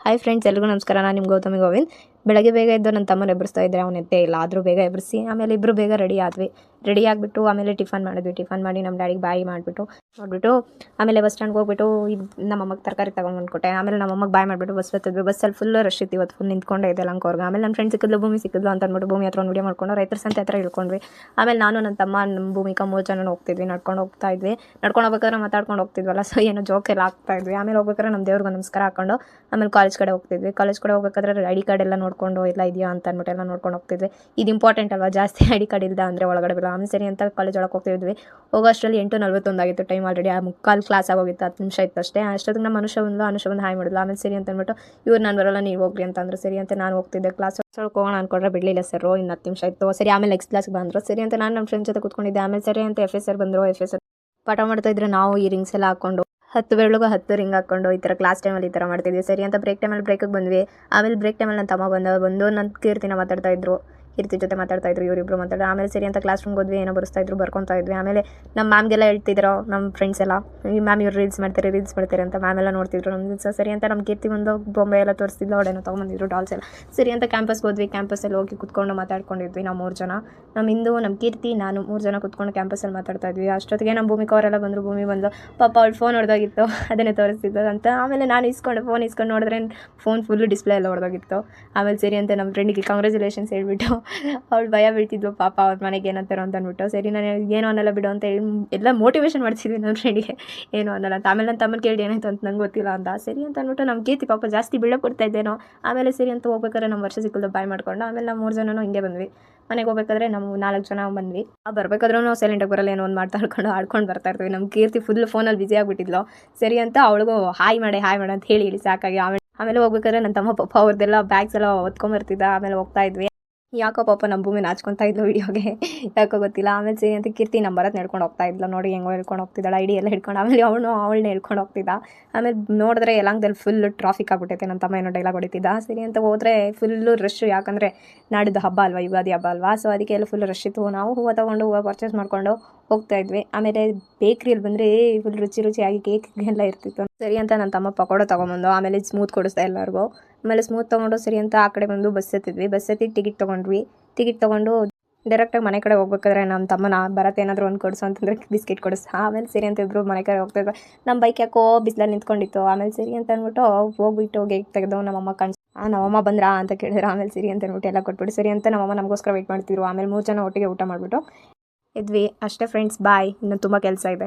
Hi friends, ಎಲ್ರಿಗೂ ನಮಸ್ಕಾರ. ನಾನು ನಿಮ್ಮ ಗೌತಮಿ ಗೋವಿಂದ್. ಬೆಳಗ್ಗೆ ಬೇಗ ಎದ್ದು ನನ್ನ ತಮ್ಮನ ಎಬ್ಬರಿಸ್ತಾ ಇದ್ದರೆ ಅವನು ಎತ್ತೇ ಇಲ್ಲ. ಆದರೂ ಬೇಗ ಎಬ್ಬರಿಸಿ ಆಮೇಲೆ ಇಬ್ಬರು ಬೇಗ ರೆಡಿ ಆಗಿಬಿಟ್ಟು ಆಮೇಲೆ ಟಿಫನ್ ಮಾಡಿ ನಮ್ಮ ಡ್ಯಾಡಿಗೆ ಬಾಯಿ ಮಾಡಿಬಿಟ್ಟು ಆಮೇಲೆ ಬಸ್ ಸ್ಟ್ಯಾಂಡ್ಗೆ ಹೋಗ್ಬಿಟ್ಟು ನಮ್ಮ ಅಮ್ಮಗೆ ತರಕಾರಿ ತೊಗೊಂಡ್ಬಂದ್ಕೊಟ್ಟೆ. ಆಮೇಲೆ ನಮ್ಮ ಅಮ್ಮಗೆ ಬಾಯ್ ಮಾಡಿಬಿಟ್ಟು ಬಸ್ ಹತ್ತಿದ್ವಿ. ಬಸ್ಸಲ್ಲಿ ಫುಲ್ ರಶ್ ಇತ್ತು. ಇವತ್ತು ಫುಲ್ ನಿಂತ್ಕೊಂಡೇ ಇದೆ ಲಂಕೋರ್ಗೆ. ಆಮೇಲೆ ನನ್ನ ಫ್ರೆಂಡ್ ಭೂಮಿ ಸಿಕ್ಕಿದ್ಲು ಅಂತ ಅಂದ್ಬಿಟ್ಟು ಭೂಮಿ ಹತ್ರ ಒಂದು ವಿಡಿಯೋ ಮಾಡ್ಕೊಂಡು ರೈತರ ಸಂತೆ ಹತ್ರ ಇಳ್ಕೊಂಡ್ವಿ. ಆಮೇಲೆ ನಾನು ನನ್ನ ತಮ್ಮ ನಮ್ಮ ಭೂಮಿಕಾ 3 ಜನ ಹೋಗ್ತಿದ್ವಿ. ನಡ್ಕೊಂಡು ಹೋಗ್ಬೇಕಾದ್ರೆ ಮಾತಾಡ್ಕೊಂಡು ಹೋಗ್ತಿದ್ವಲ್ಲ, ಸೊ ಏನೋ ಜೋಕೆಲ್ಲ ಆಗ್ತಾ ಇದ್ವಿ. ಆಮೇಲೆ ಹೋಗ್ಬೇಕಾದ್ರೆ ನಮ್ಮ ದೇವ್ರಿಗೆ ನಮಸ್ಕಾರ ಹಾಕೊಂಡು ಆಮೇಲೆ ಕಾಲೇಜ್ ಕಡೆ ಹೋಗ್ಬೇಕಾದ್ರೆ ಐಡಿ ಕಾರ್ಡ್ ಎಲ್ಲ ನೋಡ್ಕೊಂಡು ಎಲ್ಲ ಇದೆಯಾ ಅಂತ ಅಂದ್ಬಿಟ್ಟು ಎಲ್ಲ ನೋಡ್ಕೊಂಡು ಹೋಗ್ತಿದ್ವಿ. ಇದು ಇಂಪಾರ್ಟೆಂಟ್ ಅಲ್ವಾ, ಜಾಸ್ತಿ ಐಡಿ ಕಾರ್ಡ್ ಇಲ್ಲ ಅಂದರೆ ಒಳಗಡೆ ಬಿಡಲ್ಲ. ಆಮೇಲೆ ಸರಿ ಅಂತ ಕಾಲೇಜ್ ಒಳಗೆ ಹೋಗ್ತಿದ್ವಿ. ಹೋಗೋಷ್ಟರಲ್ಲಿ 8:41 ಆಗಿತ್ತು ಟೈಮ್. ಆಲ್ರೆಡಿ ಮುಕ್ಕಾಲು ಕ್ಲಾಸ್ ಆಗೋಗಿತ್ತು, 10 ನಿಮಿಷ ಇತ್ತು ಅಷ್ಟೇ. ಅಷ್ಟೊತ್ತಿಗೆ ನಮ್ಮ ಅನುಷ ಬಂದು ಹಾಯ್ ಮಾಡಿದ್ಲು. ಆಮೇಲೆ ಸರಿ ಅಂತ ಅಂದ್ಬಿಟ್ಟು ಇವ್ರು ನಾನು ಬರೋಲ್ಲ, ನೀವು ಹೋಗ್ರಿ ಅಂತಂದ್ರೆ ಸರಿ ಅಂತ ನಾನು ಹೋಗ್ತಿದ್ದೆ. ಕ್ಲಾಸ್ ಒಳಗೆ ಹೋಗೋಣ ಅನ್ಕೊಂಡ್ರೆ ಬಿಡಲಿಲ್ಲ ಸರ್. ಇನ್ನು 10 ನಿಮಿಷ ಇತ್ತು. ಸರಿ ಆಮೇಲೆ ನೆಕ್ಸ್ಟ್ ಕ್ಲಾಸ್ಗೆ ಬಂದರು. ಸರಿ ಅಂತ ನಾನು ನಮ್ಮ ಫ್ರೆಂಡ್ಸ್ ಜೊತೆ ಕೂತ್ಕೊಂಡಿದ್ದೆ. ಆಮೇಲೆ ಸರಿ ಅಂತ FSR ಬಂದರು. FSR ಪಾಠ ಮಾಡ್ತಾ ಇದ್ರೆ ನಾವು ಈ ರಿಂಗ್ಸ್ ಎಲ್ಲ ಹಾಕೊಂಡು 10 ಬೆರಳಿಗೂ 10 ರಿಂಗ್ ಹಾಕೊಂಡು ಈ ಥರ ಕ್ಲಾಸ್ ಟೈಮಲ್ಲಿ ಈ ಥರ ಮಾಡ್ತಿದ್ವಿ. ಸರಿ ಅಂತ ಬ್ರೇಕ್ಗೆ ಬಂದ್ವಿ. ಆಮೇಲೆ ಬ್ರೇಕ್ ಟೈಮಲ್ಲಿ ನನ್ನ ತಮ್ಮ ಬಂದು ನನ್ನ ಕೀರ್ತಿ ಜೊತೆ ಮಾತಾಡ್ತಾ ಇದ್ರು. ಇವರಿಬ್ರು ಮಾತಾಡೋ. ಆಮೇಲೆ ಸರಿ ಅಂತ ಕ್ಲಾಸ್ ರೂಮ್ಗೆ ಹೋದ್ವಿ. ಏನೋ ಬರ್ಕೊತಾ ಇದ್ವಿ. ಆಮೇಲೆ ನಮ್ಮ ಮ್ಯಾಮ್ಗೆಲ್ಲ ಹೇಳ್ತಿದ್ರು ನಮ್ಮ ಫ್ರೆಂಡ್ಸ್ ಎಲ್ಲ, ಈ ಮ್ಯಾಮ್ ಇವ್ರು ರೀಲ್ಸ್ ಮಾಡ್ತಾರೆ ಅಂತ ಮ್ಯಾಮ್ ಎಲ್ಲ ನೋಡ್ತಿದ್ರು ನಮ್ಮ ದಿವಸ. ಸರಿ ಅಂತ ನಮ್ಮ ಕೀರ್ತಿ ಒಂದು ಬೊಂಬೆ ಎಲ್ಲ ತೋರಿಸ್ತಿದ್ಲು. ಅವಳೇನೋ ತೊಗೊಂಬಂದಿದ್ರು ಡಾಲ್ಸ್ ಎಲ್ಲ. ಸರಿ ಅಂತ ಕ್ಯಾಂಪಸ್ಗೆ ಹೋದ್ವಿ. ಕ್ಯಾಂಪಸ್ಸಲ್ಲಿ ಹೋಗಿ ಕುತ್ಕೊಂಡು ಮಾತಾಡ್ಕೊಂಡಿದ್ವಿ. ನಾವು 3 ಜನ, ನಮ್ಮ ಹಿಂದೂ, ನಮ್ಮ ಕೀರ್ತಿ, ನಾನು 3 ಜನ ಕುತ್ಕೊಂಡು ಕ್ಯಾಂಪಸ್ಸಲ್ಲಿ ಮಾತಾಡ್ತಾ ಇದ್ವಿ. ಅಷ್ಟೊತ್ತಿಗೆ ನಮ್ಮ ಭೂಮಿಕಾ ಅವರೆಲ್ಲ ಬಂದರು. ಭೂಮಿ ಬಂದು ಪಾಪ ಅವಳು ಫೋನ್ ಹೊಡೆದೋಗಿತ್ತು, ಅದನ್ನೇ ತೋರಿಸ್ತಿದ್ದು ಅಂತ. ಆಮೇಲೆ ನಾನು ಫೋನ್ ಇಸ್ಕೊಂಡು ನೋಡಿದ್ರೆ ಫೋನ್ ಫುಲ್ ಡಿಸ್ಪ್ಲೇ ಎಲ್ಲ ಹೊಡೆದೋಗಿತ್ತು. ಆಮೇಲೆ ಸರಿ ಅಂತ ನಮ್ಮ ಫ್ರೆಂಡಿಗೆ ಕಂಗ್ರ್ಯಾಚುಲೇಷನ್ಸ್ ಹೇಳ್ಬಿಟ್ಟು ಅವಳು ಭಯ ಬೀಳ್ತಿದ್ವು, ಪಾಪ ಅವ್ರ ಮನೆಗೆ ಏನಂತಾರೋ ಅಂತ ಅಂದ್ಬಿಟ್ಟು. ಸರಿ ನಾನು ಏನೋ ಅನ್ನಲ್ಲ ಬಿಡು ಅಂತ ಹೇಳಿ ಎಲ್ಲ ಮೋಟಿವೇಶನ್ ಮಾಡ್ತಿದ್ವಿ ನನ್ನ ಫ್ರೆಂಡಿಗೆ, ಏನೋ ಅನ್ನಲ್ಲ ಅಂತ. ಆಮೇಲೆ ನನ್ನ ತಮ್ಮನ ಕೇಳಿ ಏನಾಯ್ತು ಅಂತ ನಂಗೆ ಗೊತ್ತಿಲ್ಲ ಅಂತ. ಸರಿ ಅಂತ ಅಂದ್ಬಿಟ್ಟು ನಮ್ಮ ಕೀರ್ತಿ ಪಾಪ ಜಾಸ್ತಿ ಬೀಳಕ್ಕೆ ಕೊಡ್ತಾ ಇದ್ದೇನೋ. ಆಮೇಲೆ ಸರಿ ಅಂತ ಹೋಗ್ಬೇಕಾದ್ರೆ ನಮ್ಮ ವರ್ಷ ಸಿಕ್ಕಲ್ದು ಬಾಯ್ ಮಾಡ್ಕೊಂಡು ಆಮೇಲೆ ನಾವು 3 ಜನನೂ ಹಿಂಗೆ ಬಂದ್ವಿ. ಮನೆಗೆ ಹೋಗ್ಬೇಕಾದ್ರೆ ನಾವು 4 ಜನ ಬಂದ್ವಿ. ಬರಬೇಕಾದ್ರೂ ನಾವು ಸೈಲೆಂಟಾಗಿ ಬರಲ್ಲ, ಏನೋ ಒಂದು ಆಡ್ಕೊಂಡು ಬರ್ತಾ ಇರ್ತೀವಿ. ನಮ್ಮ ಕೀರ್ತಿ ಫುಲ್ ಫೋನಲ್ಲಿ ಬಿಸಿ ಆಗಿಬಿಟ್ಟಿದ್ಲು. ಸರಿ ಅಂತ ಅವಳಿಗೂ ಹಾಯ್ ಮಾಡಿ ಅಂತ ಹೇಳಿ ಸಾಕಾಗಿ ಆಮೇಲೆ ಹೋಗ್ಬೇಕಾದ್ರೆ ನನ್ನ ತಮ್ಮ ಪಾಪ ಅವ್ರದ್ದೆಲ್ಲ ಬ್ಯಾಗ್ಸ್ ಎಲ್ಲ ಹೊತ್ಕೊಂಬರ್ತಿದ್ದ. ಆಮೇಲೆ ಹೋಗ್ತಾ ಇದ್ವಿ. ಯಾಕೋ ಪಾಪ ನಮ್ಮ ಭೂಮಿ ನಾಚ್ಕೊತಾ ಇದ್ಲು ವಿಡಿಯೋಗೆ, ಯಾಕೋ ಗೊತ್ತಿಲ್ಲ. ಆಮೇಲೆ ಸರಿ ಅಂತ ಕೀರ್ತಿ ನಮ್ಮ ಬರತ್ ನಡ್ಕೊಂಡು ಹೋಗ್ತಾ ಇದ್ಲು. ನೋಡಿ ಹೆಂಗೋ ಹೇಳ್ಕೊಂಡು ಹೋಗ್ತಿದ್ದಾಳೆ, ಐಡಿ ಎಲ್ಲ ಹಿಡ್ಕೊಂಡು. ಆಮೇಲೆ ಅವಳನ್ನ ಹೇಳ್ಕೊಂಡು ಹೋಗ್ತಿದ್ದ. ಆಮೇಲೆ ನೋಡಿದ್ರೆ ಯಲಹಂಕದಲ್ಲಿ ಫುಲ್ ಟ್ರಾಫಿಕ್ ಆಗ್ಬಿಟ್ಟೈತೆ. ನನ್ನ ತಮ್ಮ ಏನೋ ಡೈಲಾಗ್ ಹೊಡಿತಿದ್ದ. ಸರಿ ಅಂತ ಹೋದರೆ ಫುಲ್ಲು ರಶ್, ಯಾಕಂದರೆ ನಾಡಿದ್ದು ಹಬ್ಬ ಅಲ್ವಾ, ಯುಗಾದಿ ಹಬ್ಬ ಅಲ್ವಾ, ಸೊ ಅದಕ್ಕೆ ಎಲ್ಲ ಫುಲ್ ರಶ್ ಇತ್ತು. ನಾವು ಹೂವು ಪರ್ಚೇಸ್ ಮಾಡ್ಕೊಂಡು ಹೋಗ್ತಾ ಇದ್ವಿ. ಆಮೇಲೆ ಬೇಕ್ರಿಯಲ್ಲಿ ಬಂದರೆ ಫುಲ್ ರುಚಿಯಾಗಿ ಕೇಕ್ ಎಲ್ಲ ಇರ್ತಿತ್ತು. ಸರಿ ಅಂತ ನನ್ನ ತಮ್ಮ ಪಕೋಡ ತೊಗೊಂಬಂದು ಆಮೇಲೆ ಸ್ಮೂತ್ ಕೊಡಿಸ್ತಾ ಎಲ್ಲರಿಗೂ. ಆಮೇಲೆ ಸ್ಮೂತ್ ತೊಗೊಂಡು ಸರಿ ಅಂತ ಆ ಕಡೆ ಬಂದು ಬಸ್ ಹತ್ತಿದ್ವಿ. ಟಿಕೆಟ್ ತೊಗೊಂಡು ಡೈರೆಕ್ಟಾಗಿ ಮನೆ ಕಡೆ ಹೋಗ್ಬೇಕಾದ್ರೆ ನಮ್ಮ ತಮ್ಮನ ಬರತ್ತೆ ಏನಾದರೂ ಒಂದು ಕೊಡಿಸು ಅಂತಂದರೆ ಬಿಸ್ಕೆಟ್ ಕೊಡಿಸ್ತಾ. ಆಮೇಲೆ ಸರಿ ಅಂತ ಇಬ್ಬರು ಮನೆ ಕಡೆ ಹೋಗ್ತಾಯಿದ್ವಿ. ನಮ್ಮ ಬೈಕ್ ಯಾಕೋ ಬಿಸಿಲಲ್ಲಿ ನಿಂತ್ಕೊಂಡಿತ್ತು. ಆಮೇಲೆ ಸರಿ ಅಂತ ಅಂದ್ಬಿಟ್ಟು ಹೋಗ್ಬಿಟ್ಟು ಗೇಟ್ ತೆಗೆದು ನಮ್ಮಮ್ಮ ನಮ್ಮಮ್ಮ ಬಂದ್ರಾ ಅಂತ ಕೇಳಿದ್ರು. ಆಮೇಲೆ ಸರಿ ಅಂತ ಅಂದ್ಬಿಟ್ಟು ಎಲ್ಲ ಕೊಟ್ಬಿಟ್ಟು ಸರಿ ಅಂತ ನಮ್ಮಮ್ಮ ನಮಗೋಸ್ಕರ ವೆಯ್ಟ್ ಮಾಡ್ತಿದ್ರು. ಆಮೇಲೆ 3 ಜನ ಒಟ್ಟಿಗೆ ಊಟ ಮಾಡಿಬಿಟ್ಟು ಇದ್ವಿ ಅಷ್ಟೇ ಫ್ರೆಂಡ್ಸ್. ಬಾಯ್, ಇನ್ನೂ ತುಂಬ ಕೆಲಸ ಇದೆ.